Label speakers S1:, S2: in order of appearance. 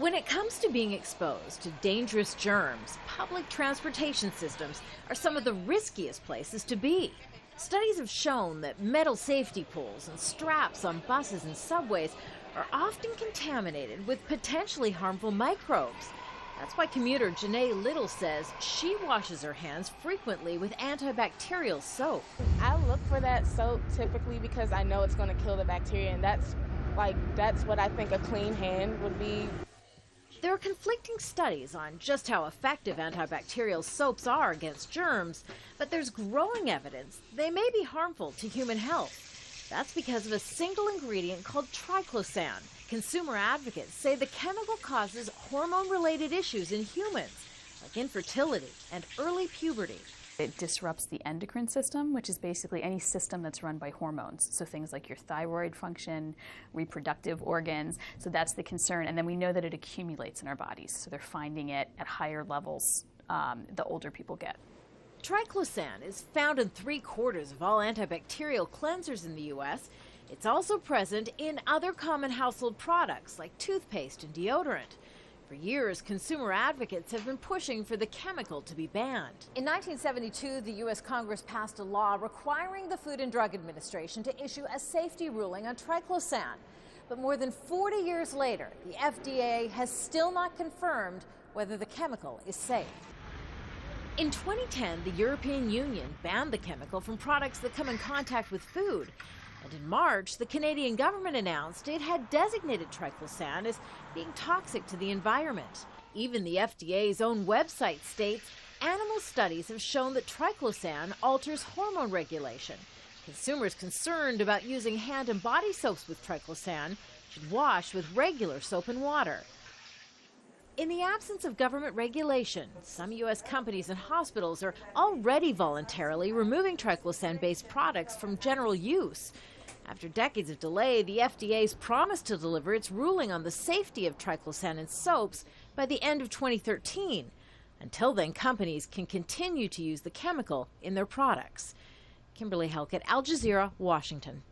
S1: When it comes to being exposed to dangerous germs, public transportation systems are some of the riskiest places to be. Studies have shown that metal safety poles and straps on buses and subways are often contaminated with potentially harmful microbes. That's why commuter Janae Little says she washes her hands frequently with antibacterial soap.
S2: I look for that soap typically because I know it's going to kill the bacteria, and that's what I think a clean hand would be.
S1: There are conflicting studies on just how effective antibacterial soaps are against germs, but there's growing evidence they may be harmful to human health. That's because of a single ingredient called triclosan. Consumer advocates say the chemical causes hormone-related issues in humans, like infertility and early puberty.
S3: It disrupts the endocrine system, which is basically any system that's run by hormones. So things like your thyroid function, reproductive organs. So that's the concern. And then we know that it accumulates in our bodies. So they're finding it at higher levels the older people get.
S1: Triclosan is found in 3/4 of all antibacterial cleansers in the U.S. It's also present in other common household products like toothpaste and deodorant. For years, consumer advocates have been pushing for the chemical to be banned. In 1972, the U.S. Congress passed a law requiring the Food and Drug Administration to issue a safety ruling on triclosan. But more than 40 years later, the FDA has still not confirmed whether the chemical is safe. In 2010, the European Union banned the chemical from products that come in contact with food. And in March, the Canadian government announced it had designated triclosan as being toxic to the environment. Even the FDA's own website states animal studies have shown that triclosan alters hormone regulation. Consumers concerned about using hand and body soaps with triclosan should wash with regular soap and water. In the absence of government regulation, some U.S. companies and hospitals are already voluntarily removing triclosan-based products from general use. After decades of delay, the FDA's promised to deliver its ruling on the safety of triclosan in soaps by the end of 2013. Until then, companies can continue to use the chemical in their products. Kimberly Helkett, Al Jazeera, Washington.